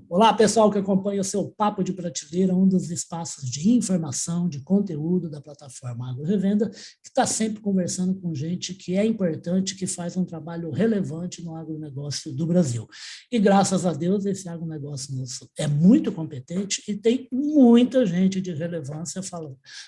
Olá, pessoal que acompanha o seu Papo de Prateleira, um dos espaços de informação, de conteúdo da plataforma Agro Revenda, que está sempre conversando com gente que é importante, que faz um trabalho relevante no agronegócio do Brasil. E graças a Deus, esse agronegócio nosso é muito competente e tem muita gente de relevância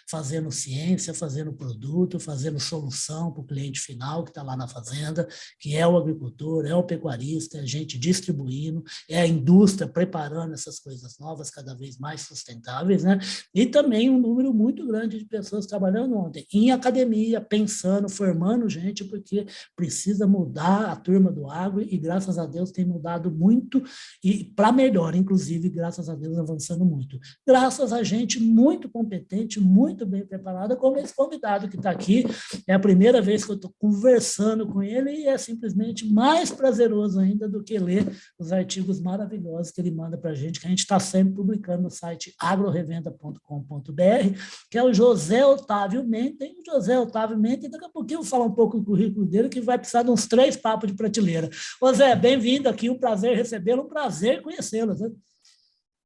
fazendo ciência, fazendo produto, fazendo solução para o cliente final que está lá na fazenda, que é o agricultor, é o pecuarista, é a gente distribuindo, é a indústria preparando essas coisas novas, cada vez mais sustentáveis, né? E também um número muito grande de pessoas trabalhando ontem em academia, pensando, formando gente, porque precisa mudar a turma do agro e, graças a Deus, tem mudado muito e para melhor, inclusive, graças a Deus, avançando muito. Graças a gente muito competente, muito bem preparada, como esse convidado que está aqui. É a primeira vez que eu estou conversando com ele e é simplesmente mais prazeroso ainda do que ler os artigos maravilhosos que ele manda para a gente, que a gente está sempre publicando no site agrorevenda.com.br, que é o José Otávio Menten. O José Otávio Menten, daqui a pouquinho eu vou falar um pouco do currículo dele, que vai precisar de uns 3 papos de prateleira. Ô Zé, bem-vindo aqui, um prazer recebê-lo, um prazer conhecê-lo. Né?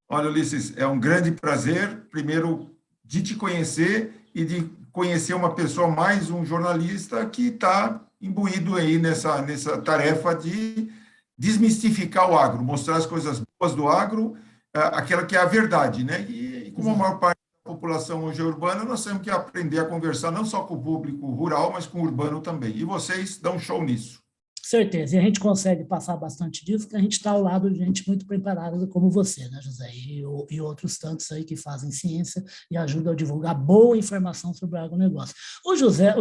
Olha, Ulisses, é um grande prazer, primeiro, de te conhecer e de conhecer uma pessoa, mais um jornalista que está imbuído aí nessa tarefa de desmistificar o agro, mostrar as coisas boas do agro, aquela que é a verdade, né? E como a maior parte da população hoje é urbana, nós temos que aprender a conversar não só com o público rural, mas com o urbano também. E vocês dão show nisso. Certeza, e a gente consegue passar bastante disso, porque a gente está ao lado de gente muito preparada como você, né, José? E outros tantos aí que fazem ciência e ajudam a divulgar boa informação sobre o agronegócio. O José,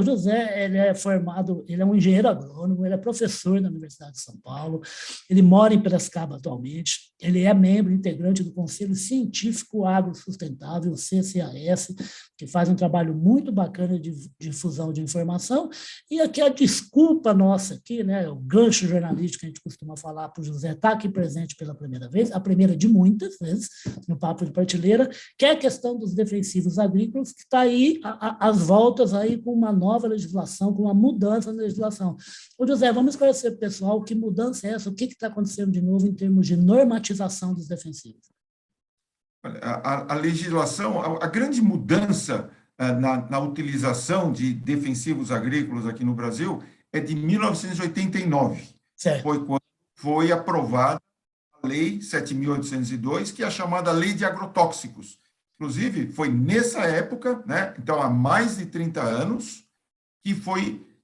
ele é formado, ele é um engenheiro agrônomo, ele é professor na Universidade de São Paulo, ele mora em Piracicaba atualmente, ele é membro integrante do Conselho Científico Agro Sustentável, CCAS, que faz um trabalho muito bacana de difusão de informação, e aqui a desculpa nossa aqui, né, o gancho jornalístico que a gente costuma falar para o José, está aqui presente pela primeira vez, a primeira de muitas vezes, no Papo de Prateleira, que é a questão dos defensivos agrícolas, que está aí às voltas aí com uma nova legislação, com uma mudança na legislação. Ô José, vamos esclarecer para o pessoal que mudança é essa, o que está acontecendo de novo em termos de normatização dos defensivos. A legislação, a grande mudança na utilização de defensivos agrícolas aqui no Brasil é de 1989. Certo. Foi quando foi aprovada a Lei 7.802, que é a chamada Lei de Agrotóxicos. Inclusive, foi nessa época, né, então há mais de 30 anos, que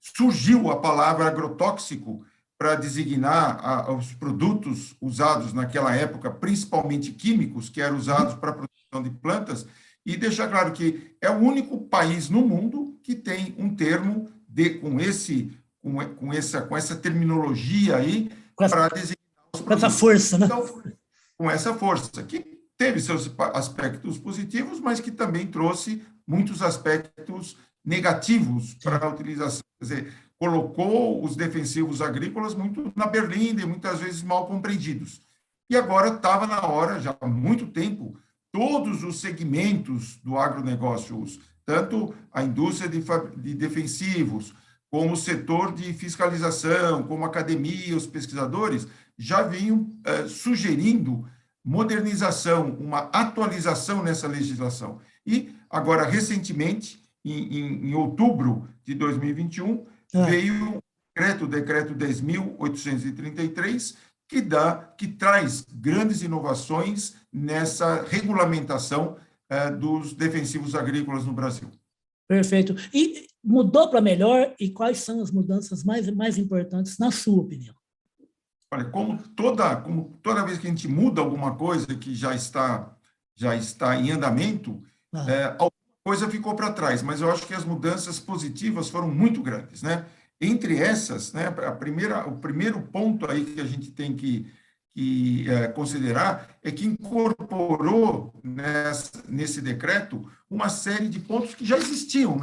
surgiu a palavra agrotóxico para designar os produtos usados naquela época, principalmente químicos, que eram usados para a produção de plantas, e deixar claro que é o único país no mundo que tem um termo com essa terminologia aí para designar os produtos. Com essa força, né? Então, com essa força, que teve seus aspectos positivos, mas que também trouxe muitos aspectos negativos para a utilização. Quer dizer, colocou os defensivos agrícolas muito na berlinda e muitas vezes mal compreendidos. E agora estava na hora, já há muito tempo, todos os segmentos do agronegócio, tanto a indústria de defensivos, como o setor de fiscalização, como a academia, os pesquisadores, já vinham sugerindo modernização, uma atualização nessa legislação. E agora, recentemente, em outubro de 2021, veio o decreto 10.833, que traz grandes inovações nessa regulamentação dos defensivos agrícolas no Brasil. Perfeito. E mudou para melhor, e quais são as mudanças mais importantes, na sua opinião? Olha, como toda vez que a gente muda alguma coisa que já está em andamento, alguma coisa ficou para trás, mas eu acho que as mudanças positivas foram muito grandes, né? Entre essas, né, o primeiro ponto aí que a gente tem que considerar é que incorporou nesse decreto uma série de pontos que já existiam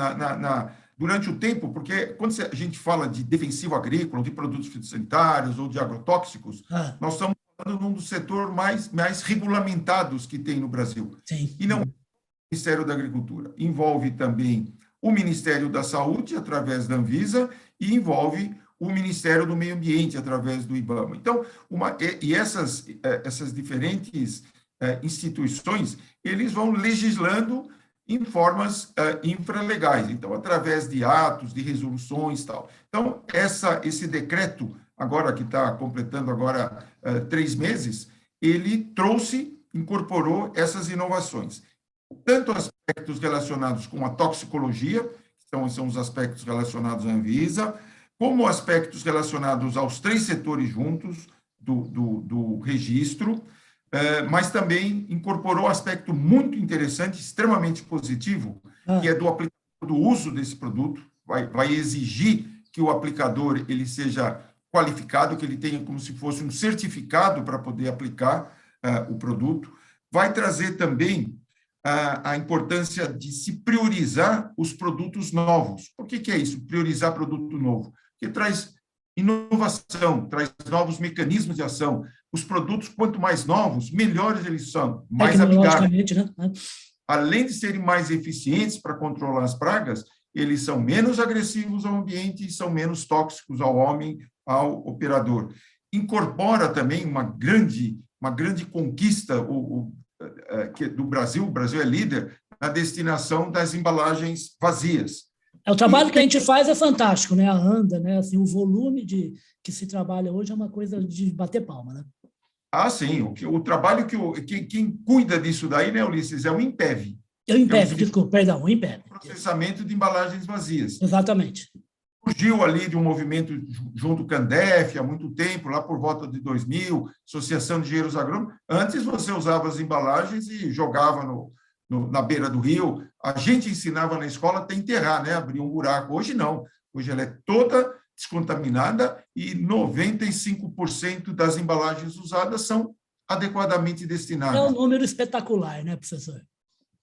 durante o tempo, porque quando a gente fala de defensivo agrícola, de produtos fitossanitários ou de agrotóxicos, nós estamos falando de um dos setores mais regulamentados que tem no Brasil. Sim. E não é o Ministério da Agricultura. Envolve também o Ministério da Saúde, através da Anvisa, e envolve o Ministério do Meio Ambiente, através do IBAMA. Então, essas diferentes instituições, eles vão legislando em formas infralegais, então, através de atos, de resoluções e tal. Então, esse decreto, agora que está completando agora 3 meses, ele incorporou essas inovações. Tanto aspectos relacionados com a toxicologia, são os aspectos relacionados à Anvisa, como aspectos relacionados aos 3 setores juntos do registro, mas também incorporou um aspecto muito interessante, extremamente positivo, que é do uso desse produto, vai exigir que o aplicador ele seja qualificado, que ele tenha como se fosse um certificado para poder aplicar o produto, vai trazer também a importância de se priorizar os produtos novos. Por que é isso, priorizar produto novo? Porque traz inovação, traz novos mecanismos de ação. Os produtos, quanto mais novos, melhores eles são, mais amigáveis. Né? Além de serem mais eficientes para controlar as pragas, eles são menos agressivos ao ambiente e são menos tóxicos ao homem, ao operador. Incorpora também uma grande conquista do Brasil. O Brasil é líder na destinação das embalagens vazias. O trabalho que a gente faz é fantástico, né? A ANDA, né? Assim, o volume que se trabalha hoje é uma coisa de bater palma, né? Ah, sim. O trabalho quem cuida disso daí, né, Ulisses, é o INPEV. O INPEV, desculpa, perdão, o INPEV. Processamento de embalagens vazias. Exatamente. Surgiu ali de um movimento junto com a Andef há muito tempo, lá por volta de 2000, Associação de Engenheiros Agrônomos. Antes você usava as embalagens e jogava na beira do rio. A gente ensinava na escola até enterrar, né? Abrir um buraco. Hoje não. Hoje ela é toda descontaminada e 95% das embalagens usadas são adequadamente destinadas. É um número espetacular, né, professor?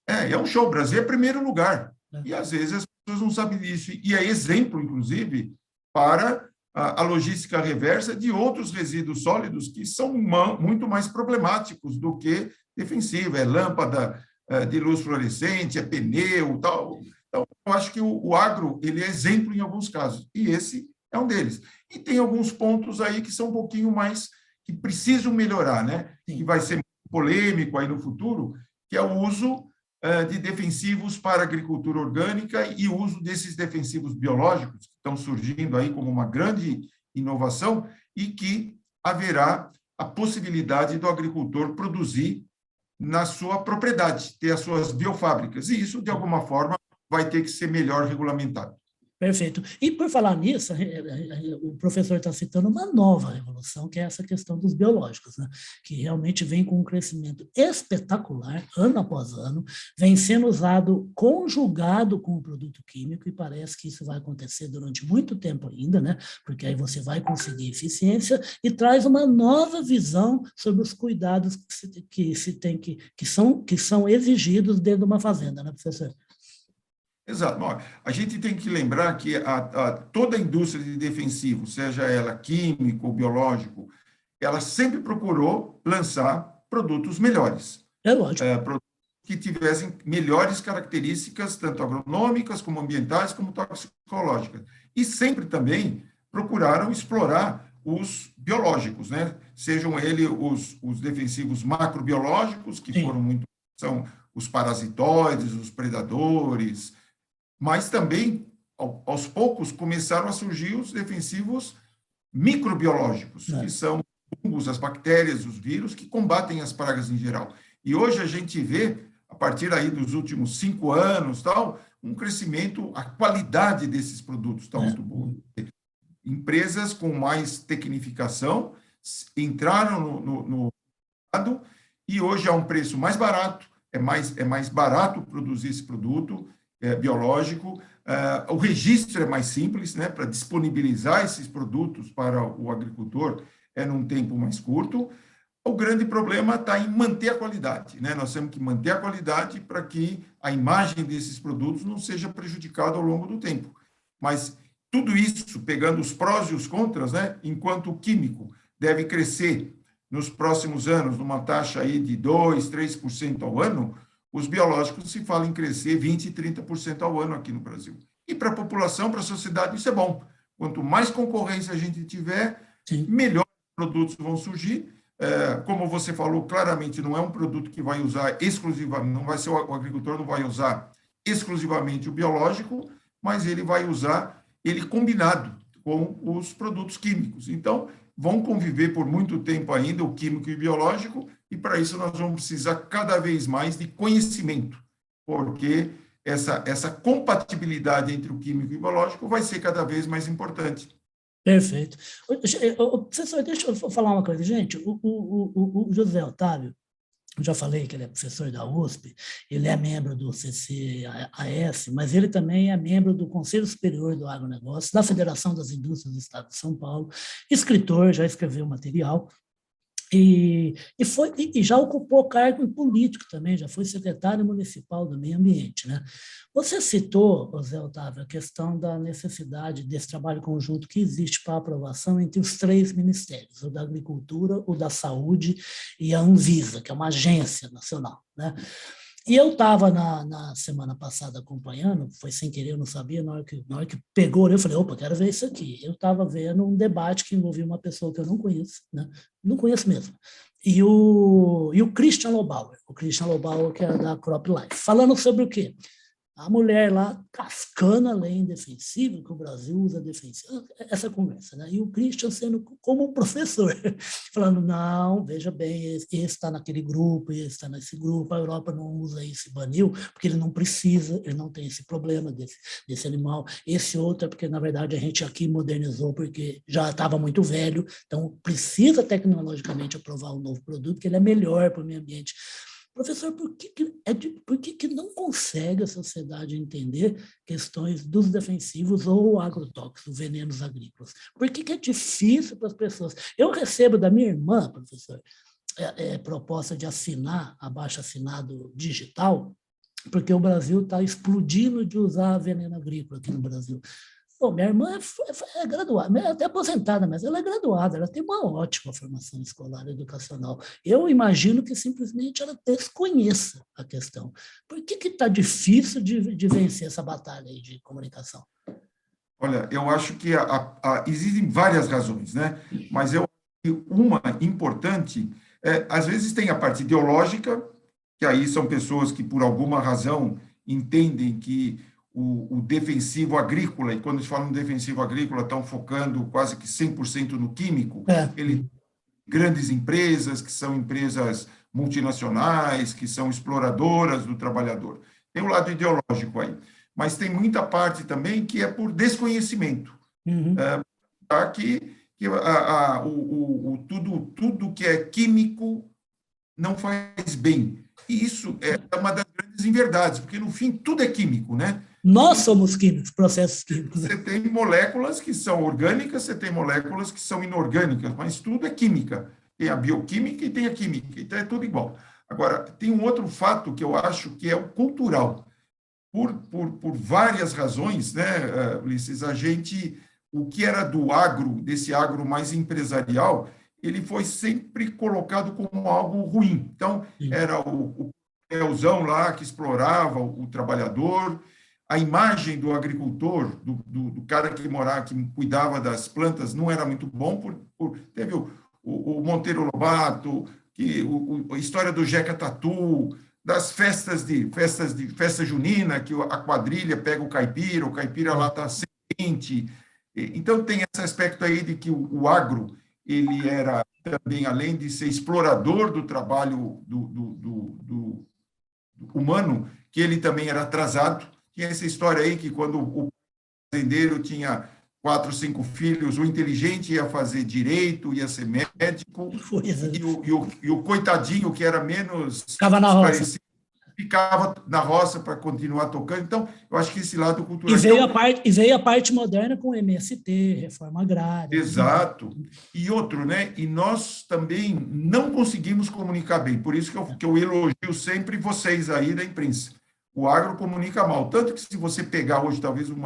É um show. O Brasil é primeiro lugar. E, às vezes, as pessoas não sabem disso. E é exemplo, inclusive, para a logística reversa de outros resíduos sólidos que são muito mais problemáticos do que defensiva. É lâmpada de luz fluorescente, é pneu, tal. Então, eu acho que o agro ele é exemplo em alguns casos. E esse é um deles. E tem alguns pontos aí que são um pouquinho mais, que precisam melhorar, né? Que vai ser polêmico aí no futuro, que é o uso de defensivos para a agricultura orgânica e o uso desses defensivos biológicos, que estão surgindo aí como uma grande inovação e que haverá a possibilidade do agricultor produzir na sua propriedade, ter as suas biofábricas. E isso, de alguma forma, vai ter que ser melhor regulamentado. Perfeito. E, por falar nisso, o professor está citando uma nova revolução, que é essa questão dos biológicos, né? Que realmente vem com um crescimento espetacular, ano após ano, vem sendo usado conjugado com o produto químico, e parece que isso vai acontecer durante muito tempo ainda, né? Porque aí você vai conseguir eficiência e traz uma nova visão sobre os cuidados que são exigidos dentro de uma fazenda, né, professor? Exato. Bom, a gente tem que lembrar que toda a indústria de defensivo, seja ela químico ou biológico, ela sempre procurou lançar produtos melhores. É lógico. Produtos que tivessem melhores características, tanto agronômicas, como ambientais, como toxicológicas. E sempre também procuraram explorar os biológicos, né? Sejam eles os defensivos macrobiológicos, que são os parasitoides, os predadores, mas também, aos poucos, começaram a surgir os defensivos microbiológicos, que são os fungos, as bactérias, os vírus, que combatem as pragas em geral. E hoje a gente vê, a partir aí dos últimos 5 anos, um crescimento, a qualidade desses produtos está muito boa. Empresas com mais tecnificação entraram no mercado e hoje há um preço mais barato, é mais barato produzir esse produto, biológico, o registro é mais simples, né, para disponibilizar esses produtos para o agricultor num tempo mais curto. O grande problema está em manter a qualidade, né? Nós temos que manter a qualidade para que a imagem desses produtos não seja prejudicada ao longo do tempo. Mas tudo isso, pegando os prós e os contras, né, enquanto o químico deve crescer nos próximos anos numa taxa aí de 2%, 3% ao ano, os biológicos se fala em crescer 20%, 30% ao ano aqui no Brasil. E para a população, para a sociedade, isso é bom. Quanto mais concorrência a gente tiver, Sim. melhores produtos vão surgir. Como você falou, claramente não é um produto que vai usar exclusivamente, não vai ser o agricultor não vai usar exclusivamente o biológico, mas ele vai usar ele combinado com os produtos químicos. Então, vão conviver por muito tempo ainda o químico e o biológico, e para isso nós vamos precisar cada vez mais de conhecimento, porque essa compatibilidade entre o químico e o biológico vai ser cada vez mais importante. Perfeito. Professor, deixa eu falar uma coisa, gente. O José Otávio, eu já falei que ele é professor da USP, ele é membro do CCAS, mas ele também é membro do Conselho Superior do Agronegócio, da Federação das Indústrias do Estado de São Paulo, escritor, já escreveu material, e já ocupou cargo político também, já foi secretário municipal do Meio Ambiente, né? Você citou, José Otávio, a questão da necessidade desse trabalho conjunto que existe para aprovação entre os 3 ministérios, o da Agricultura, o da Saúde e a Anvisa, que é uma agência nacional, né? E eu estava na semana passada acompanhando, foi sem querer, eu não sabia, na hora que pegou, eu falei, opa, quero ver isso aqui. Eu estava vendo um debate que envolvia uma pessoa que eu não conheço, né? Não conheço mesmo, e o Christian Lobauer, que é da CropLife, falando sobre o quê? A mulher lá cascando a lei indefensiva, que o Brasil usa defensiva, essa conversa, né? E o Christian sendo como um professor, falando, não, veja bem, esse está naquele grupo, esse está nesse grupo, a Europa não usa isso e baniu, porque ele não precisa, ele não tem esse problema desse animal, esse outro é porque, na verdade, a gente aqui modernizou porque já estava muito velho, então precisa tecnologicamente aprovar um novo produto, que ele é melhor para o meio ambiente. Professor, por que não consegue a sociedade entender questões dos defensivos ou agrotóxicos, venenos agrícolas? Por que é difícil para as pessoas? Eu recebo da minha irmã, professor, proposta de assinar abaixo-assinado digital, porque o Brasil está explodindo de usar veneno agrícola aqui no Brasil. Bom, minha irmã é graduada, é até aposentada, mas ela é graduada, ela tem uma ótima formação escolar educacional. Eu imagino que simplesmente ela desconheça a questão. Por que está difícil de vencer essa batalha aí de comunicação? Olha, eu acho que existem várias razões, né? Mas eu acho que uma importante, às vezes tem a parte ideológica, que aí são pessoas que, por alguma razão, entendem que o defensivo agrícola, e quando eles falam defensivo agrícola, estão focando quase que 100% no químico, ele grandes empresas, que são empresas multinacionais, que são exploradoras do trabalhador. Tem um lado ideológico aí, mas tem muita parte também que é por desconhecimento. Uhum. Tudo que é químico não faz bem. E isso é uma das grandes inverdades, porque, no fim, tudo é químico, né? Nós somos químicos, processos químicos. Você tem moléculas que são orgânicas, você tem moléculas que são inorgânicas, mas tudo é química. Tem a bioquímica e tem a química, então é tudo igual. Agora, tem um outro fato que eu acho que é o cultural. Por várias razões, né, Ulisses, o que era do agro, desse agro mais empresarial, ele foi sempre colocado como algo ruim. Então, era o peãozão lá que explorava o trabalhador, a imagem do agricultor, do cara que morava, que cuidava das plantas, não era muito bom. Teve o Monteiro Lobato, a história do Jeca Tatu, das festa junina, que a quadrilha pega o caipira lá está quente. Então, tem esse aspecto aí de que o agro, ele era também, além de ser explorador do trabalho do humano, que ele também era atrasado. Tinha essa história aí que quando o fazendeiro tinha 4, 5 filhos, o inteligente ia fazer direito, ia ser médico, e o coitadinho, que era menos esclarecido, ficava na roça para continuar tocando. Então, eu acho que esse lado cultural... E veio a parte moderna com MST, reforma agrária. Exato. E outro, né? E nós também não conseguimos comunicar bem. Por isso que eu elogio sempre vocês aí da imprensa. O agro comunica mal. Tanto que, se você pegar hoje, talvez um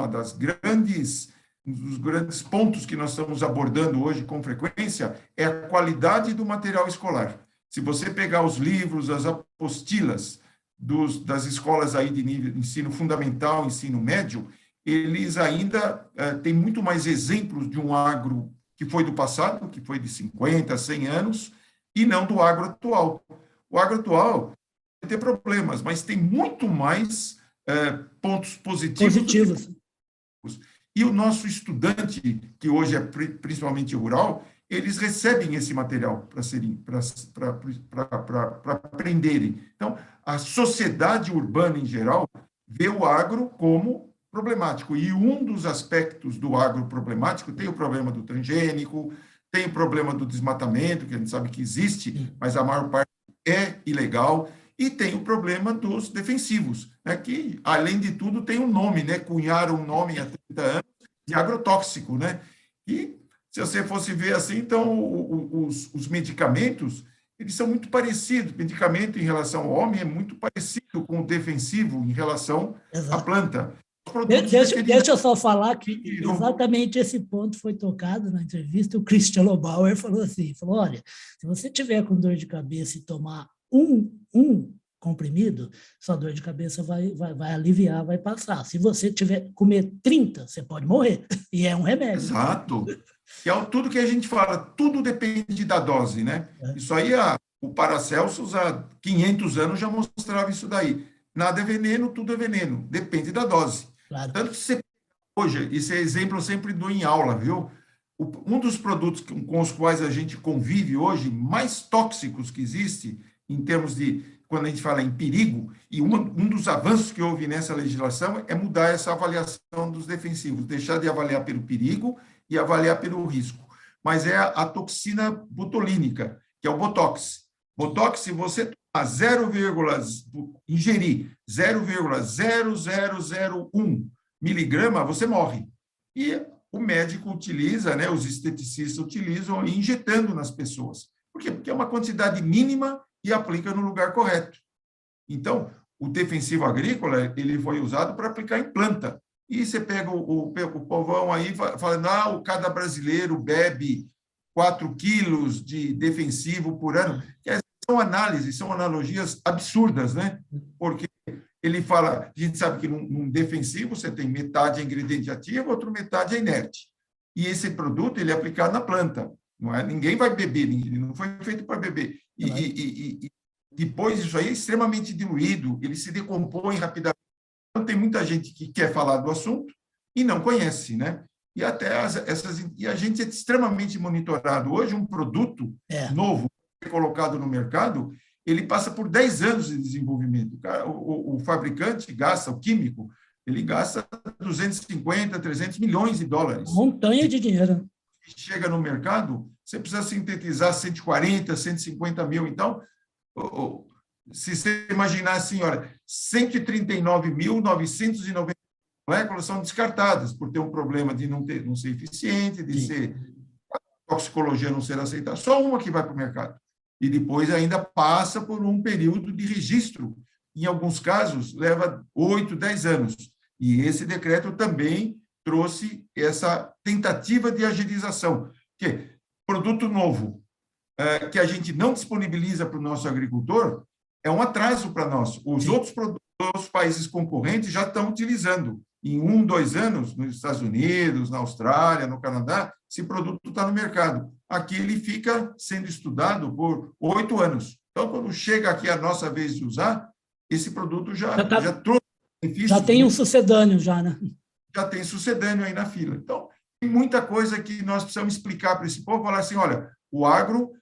dos grandes pontos que nós estamos abordando hoje com frequência é a qualidade do material escolar. Se você pegar os livros, as apostilas das escolas aí de nível ensino fundamental, ensino médio, eles ainda têm muito mais exemplos de um agro que foi do passado, que foi de 50, 100 anos, e não do agro atual. O agro atual vai ter problemas, mas tem muito mais pontos positivos do que negativos. E o nosso estudante, que hoje é principalmente rural, eles recebem esse material para aprenderem. Então, a sociedade urbana, em geral, vê o agro como problemático. E um dos aspectos do agro problemático tem o problema do transgênico, tem o problema do desmatamento, que a gente sabe que existe, mas a maior parte é ilegal, e tem o problema dos defensivos, né, que, além de tudo, tem um nome, né, cunharam um nome há 30 anos de agrotóxico, né, e se você fosse ver assim, então, os medicamentos, eles são muito parecidos. O medicamento em relação ao homem é muito parecido com o defensivo em relação à planta. Deixa eu só falar que exatamente esse ponto foi tocado na entrevista. O Christian Lobauer falou assim, olha, se você tiver com dor de cabeça e tomar um comprimido, sua dor de cabeça vai aliviar, vai passar. Se você comer 30, você pode morrer. E é um remédio. Exato. Que é tudo que a gente fala, tudo depende da dose, né? Isso aí, o Paracelsus, há 500 anos, já mostrava isso daí. Nada é veneno, tudo é veneno. Depende da dose. Claro. Tanto que você, hoje, esse é exemplo eu sempre dou em aula, viu? Um dos produtos com os quais a gente convive hoje, mais tóxicos que existe, em termos de, quando a gente fala em perigo, e um dos avanços que houve nessa legislação é mudar essa avaliação dos defensivos, deixar de avaliar pelo perigo e avaliar pelo risco. Mas é a toxina botulínica, que é o Botox. Botox, se você tomar ingerir 0,0001 miligrama, você morre. E o médico utiliza, né, os esteticistas utilizam injetando nas pessoas. Por quê? Porque é uma quantidade mínima e aplica no lugar correto. Então, o defensivo agrícola, ele foi usado para aplicar em planta. E você pega o povão aí falando, cada brasileiro bebe 4 quilos de defensivo por ano. São análises, são analogias absurdas, né? Porque ele fala, a gente sabe que num defensivo você tem metade é ingrediente ativo, outra metade é inerte. E esse produto, ele é aplicado na planta. Não é? Ninguém vai beber, ele não foi feito para beber. E depois isso aí é extremamente diluído, ele se decompõe rapidamente. Então, tem muita gente que quer falar do assunto e não conhece, né? E até e a gente é extremamente monitorado. Hoje, um produto novo colocado no mercado, ele passa por 10 anos de desenvolvimento. O fabricante gasta, o químico, ele gasta 250, 300 milhões de dólares. Montanha de dinheiro. Chega no mercado, você precisa sintetizar 140, 150 mil. Então, se você imaginar assim, olha, 139.990 moléculas são descartadas por ter um problema de não ser eficiente, de ser a toxicologia não ser aceitada. Só uma que vai para o mercado. E depois ainda passa por um período de registro. Em alguns casos, leva 8, 10 anos. E esse decreto também trouxe essa tentativa de agilização. Que produto novo que a gente não disponibiliza para o nosso agricultor é um atraso para nós. Os outros países concorrentes já estão utilizando. Em 1, 2 anos, nos Estados Unidos, na Austrália, no Canadá, esse produto está no mercado. Aqui ele fica sendo estudado por 8 anos. Então, quando chega aqui a nossa vez de usar, esse produto já trouxe benefícios. Já tem um sucedâneo, já, né? Já tem sucedâneo aí na fila. Então, tem muita coisa que nós precisamos explicar para esse povo, falar assim, olha, o agro,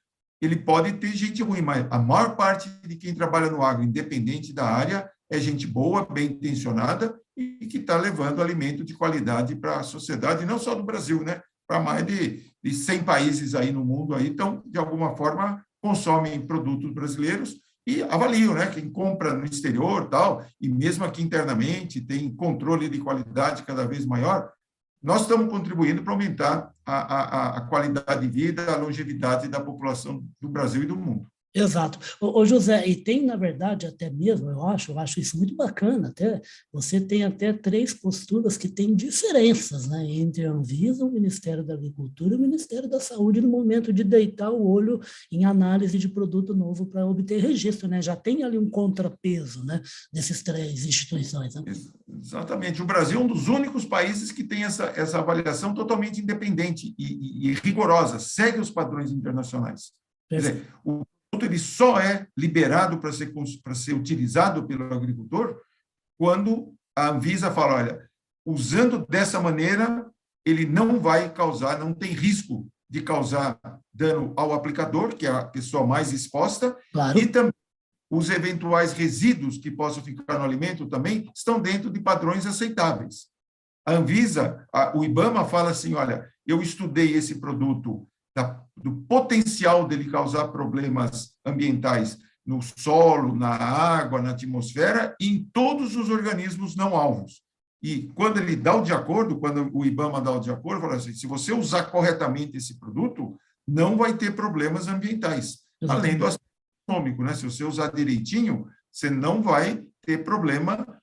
ele pode ter gente ruim, mas a maior parte de quem trabalha no agro, independente da área, é gente boa, bem intencionada e que está levando alimento de qualidade para a sociedade, não só do Brasil, né? Para mais de 100 países aí no mundo, aí, então, de alguma forma, consomem produtos brasileiros e avaliam, né? Quem compra no exterior, tal, e mesmo aqui internamente, tem controle de qualidade cada vez maior. Nós estamos contribuindo para aumentar a qualidade de vida, a longevidade da população do Brasil e do mundo. Exato. Ô, José, e tem, na verdade, até mesmo, eu acho isso muito bacana, até, você tem até três posturas que têm diferenças, né, entre a Anvisa, o Ministério da Agricultura e o Ministério da Saúde no momento de deitar o olho em análise de produto novo para obter registro, né, já tem ali um contrapeso, né, desses três instituições, né? Exatamente. O Brasil é um dos únicos países que tem essa avaliação totalmente independente e rigorosa, segue os padrões internacionais. Quer dizer, o produto ele só é liberado para ser utilizado pelo agricultor quando a Anvisa fala, olha, usando dessa maneira, ele não vai causar, não tem risco de causar dano ao aplicador, que é a pessoa mais exposta, Claro. e também os eventuais resíduos que possam ficar no alimento também estão dentro de padrões aceitáveis. A Anvisa, o IBAMA fala assim, olha, eu estudei esse produto do potencial dele causar problemas ambientais no solo, na água, na atmosfera e em todos os organismos não alvos. E quando ele dá o de acordo, quando o IBAMA dá o de acordo, fala assim, se você usar corretamente esse produto, não vai ter problemas ambientais, além do aspecto econômico, né? Se você usar direitinho, você não vai ter problema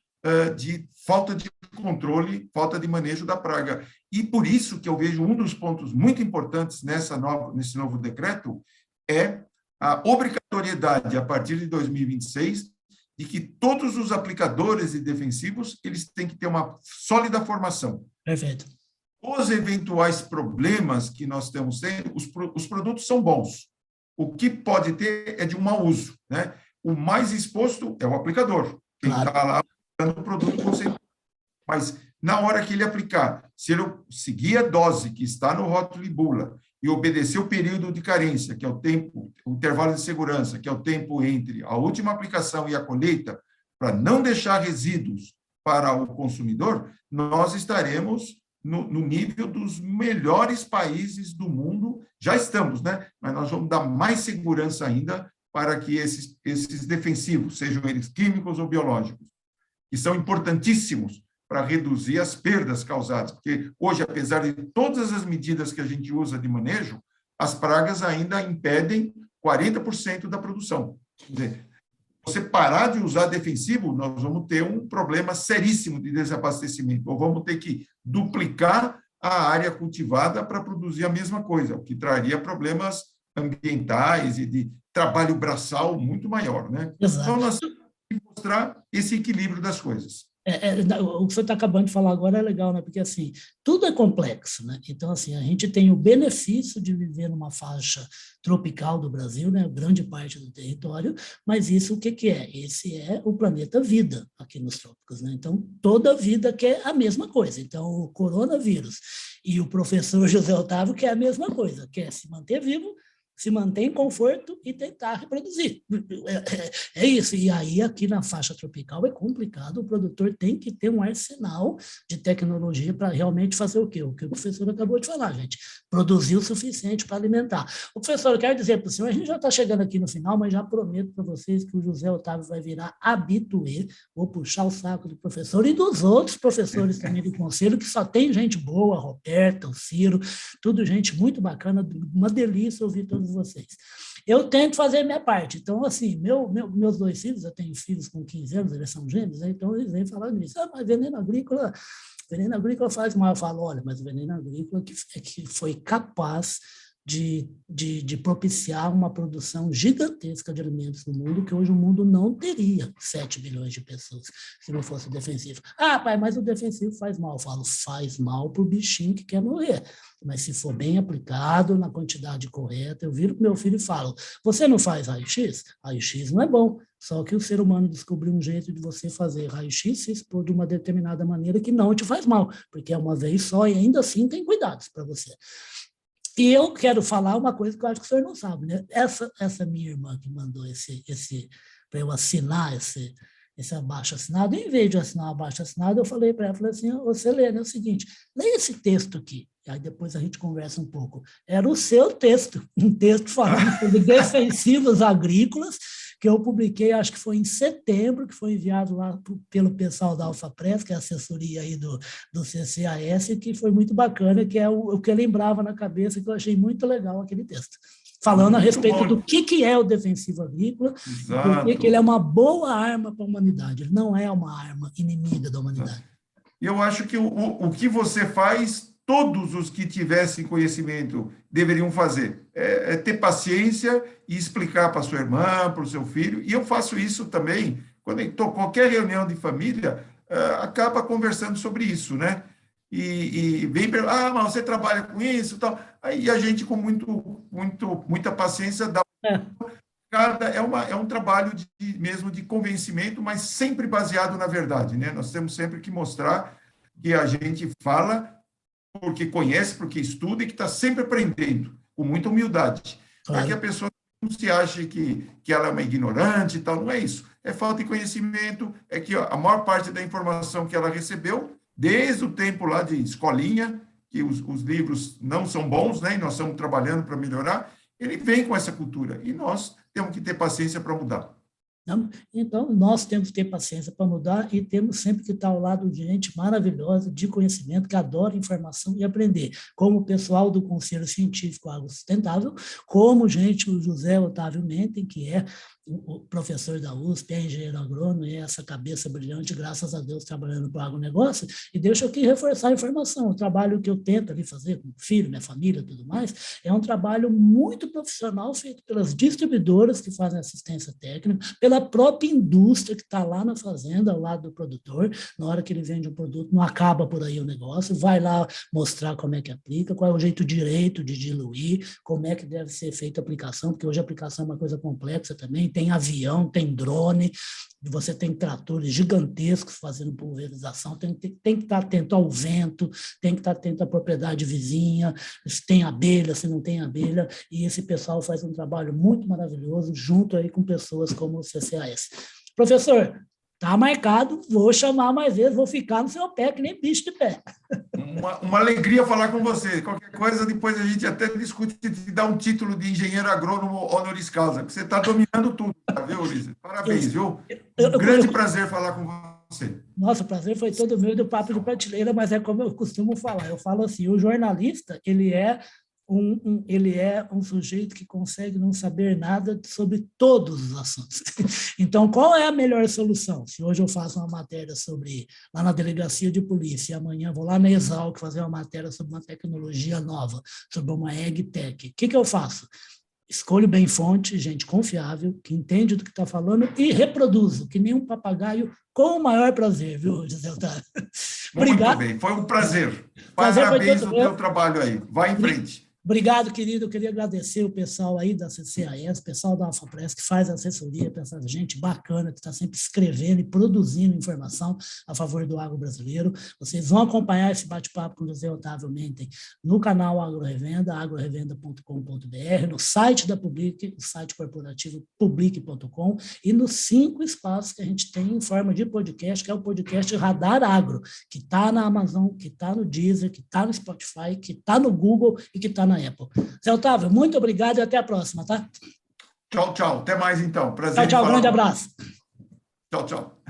de falta de controle, falta de manejo da praga. E por isso que eu vejo um dos pontos muito importantes nesse novo decreto é a obrigatoriedade, a partir de 2026, de que todos os aplicadores de defensivos eles têm que ter uma sólida formação. Perfeito. Os eventuais problemas que nós estamos tendo, os produtos são bons. O que pode ter é de um mau uso, né? O mais exposto é o aplicador, quem está lá aplicando o produto concentrado. Mas, na hora que ele aplicar, se ele seguir a dose que está no rótulo e bula e obedecer o período de carência, que é o tempo, o intervalo de segurança, que é o tempo entre a última aplicação e a colheita, para não deixar resíduos para o consumidor, nós estaremos no nível dos melhores países do mundo. Já estamos, né? Mas nós vamos dar mais segurança ainda para que esses defensivos, sejam eles químicos ou biológicos, que são importantíssimos para reduzir as perdas causadas, porque hoje, apesar de todas as medidas que a gente usa de manejo, as pragas ainda impedem 40% da produção. Quer dizer, você parar de usar defensivo, nós vamos ter um problema seríssimo de desabastecimento, ou vamos ter que duplicar a área cultivada para produzir a mesma coisa, o que traria problemas ambientais e de trabalho braçal muito maior, né? Exato. Então, nós temos que mostrar esse equilíbrio das coisas. O que você está acabando de falar agora é legal, né? Porque, assim, tudo é complexo, né? Então, assim, a gente tem o benefício de viver numa faixa tropical do Brasil, né? Grande parte do território, mas isso o que é? Esse é o planeta vida aqui nos trópicos, né? Então, toda vida quer a mesma coisa. Então, o coronavírus e o professor José Otávio quer a mesma coisa, quer se manter vivo, se manter em conforto e tentar reproduzir. É isso. E aí, aqui na faixa tropical, é complicado. O produtor tem que ter um arsenal de tecnologia para realmente fazer o quê? O que o professor acabou de falar, gente. Produzir o suficiente para alimentar. O professor, eu quero dizer para o senhor, a gente já está chegando aqui no final, mas já prometo para vocês que o José Otávio vai virar habitué. Vou puxar o saco do professor e dos outros professores também do conselho, que só tem gente boa, a Roberta, o Ciro, tudo gente muito bacana, uma delícia ouvir todos vocês. Eu tento fazer a minha parte. Então, assim, meus dois filhos, eu tenho filhos com 15 anos, eles são gêmeos, né? Então eles vêm falando nisso. Mas veneno agrícola faz mal. Eu falo, olha, mas o veneno agrícola que foi capaz de propiciar uma produção gigantesca de alimentos no mundo, que hoje o mundo não teria 7 bilhões de pessoas se não fosse o defensivo. Ah, pai, mas o defensivo faz mal. Eu falo, faz mal para o bichinho que quer morrer. Mas se for bem aplicado, na quantidade correta, eu viro para meu filho e falo, você não faz raio-x? Raio-x não é bom. Só que o ser humano descobriu um jeito de você fazer raio-x se expor de uma determinada maneira que não te faz mal, porque é uma vez só e ainda assim tem cuidados para você. E eu quero falar uma coisa que eu acho que o senhor não sabe, né? Essa minha irmã que mandou para eu assinar esse abaixo-assinado, em vez de assinar o abaixo-assinado, eu falei para ela, falei assim, você lê, né? É o seguinte, leia esse texto aqui, aí depois a gente conversa um pouco. Era o seu texto, um texto falando sobre defensivos agrícolas, que eu publiquei, acho que foi em setembro, que foi enviado lá pelo pessoal da AlphaPress, que é a assessoria aí do CCAS, que foi muito bacana, que é o que eu lembrava na cabeça, que eu achei muito legal aquele texto. falando a respeito do que é o defensivo agrícola, e porque ele é uma boa arma para a humanidade, ele não é uma arma inimiga da humanidade. Eu acho que o que você faz, todos os que tivessem conhecimento deveriam fazer. É ter paciência e explicar para sua irmã, para o seu filho. E eu faço isso também, quando estou qualquer reunião de família, acaba conversando sobre isso, né? E vem perguntar, mas você trabalha com isso e tal. Aí a gente, com muita paciência, dá. É um trabalho mesmo de convencimento, mas sempre baseado na verdade, né? Nós temos sempre que mostrar que a gente fala porque conhece, porque estuda e que está sempre aprendendo, com muita humildade, para que a pessoa não se ache que ela é uma ignorante e tal. Não é isso. É falta de conhecimento, é que a maior parte da informação que ela recebeu, desde o tempo lá de escolinha, que os livros não são bons, né? E nós estamos trabalhando para melhorar, ele vem com essa cultura. E nós temos que ter paciência para mudar. Então, nós temos que ter paciência para mudar e temos sempre que estar ao lado de gente maravilhosa, de conhecimento, que adora informação e aprender, como o pessoal do Conselho Científico Agrosustentável, como gente, o José Otávio Menten, que é o professor da USP, é engenheiro agrônomo, e essa cabeça brilhante, graças a Deus, trabalhando para o agronegócio. E deixa eu aqui reforçar a informação. O trabalho que eu tento ali fazer com o filho, minha família e tudo mais, é um trabalho muito profissional, feito pelas distribuidoras que fazem assistência técnica, pela própria indústria que está lá na fazenda, ao lado do produtor. Na hora que ele vende um produto, não acaba por aí o negócio, vai lá mostrar como é que aplica, qual é o jeito direito de diluir, como é que deve ser feita a aplicação, porque hoje a aplicação é uma coisa complexa também, tem avião, tem drone, você tem tratores gigantescos fazendo pulverização, tem que estar atento ao vento, tem que estar atento à propriedade vizinha, se tem abelha, se não tem abelha, e esse pessoal faz um trabalho muito maravilhoso, junto aí com pessoas como o CCAS. Professor, está marcado, vou chamar mais vezes, vou ficar no seu pé, que nem bicho de pé. Uma alegria falar com você. Qualquer coisa, depois a gente até discute de dar um título de engenheiro agrônomo honoris causa, porque você está dominando tudo, viu, Ulisses? Parabéns, viu? Um grande prazer falar com você. Nossa, o prazer foi todo meu do papo de prateleira, mas é como eu costumo falar. Eu falo assim, o jornalista, ele é um sujeito que consegue não saber nada sobre todos os assuntos. Então, qual é a melhor solução? Se hoje eu faço uma matéria lá na delegacia de polícia, e amanhã vou lá na Exalc fazer uma matéria sobre uma tecnologia nova, sobre uma AgTech, o que eu faço? Escolho bem fonte, gente confiável, que entende do que está falando e reproduzo, que nem um papagaio, com o maior prazer, viu, José Otávio? Obrigado. Muito bem, foi um prazer. Parabéns no teu trabalho aí. Vai em frente. Obrigado, querido. Eu queria agradecer o pessoal aí da CCAS, o pessoal da AlphaPress, que faz assessoria, essa gente bacana, que está sempre escrevendo e produzindo informação a favor do agro brasileiro. Vocês vão acompanhar esse bate-papo com o José Otávio Menten no canal AgroRevenda, agrorevenda.com.br, no site da Public, o site corporativo public.com, e nos 5 espaços que a gente tem em forma de podcast, que é o podcast Radar Agro, que está na Amazon, que está no Deezer, que está no Spotify, que está no Google e que está na Apple. Zé Otávio, muito obrigado e até a próxima, tá? Tchau, tchau. Até mais, então. Prazer. Tchau, tchau. Grande abraço. Tchau, tchau.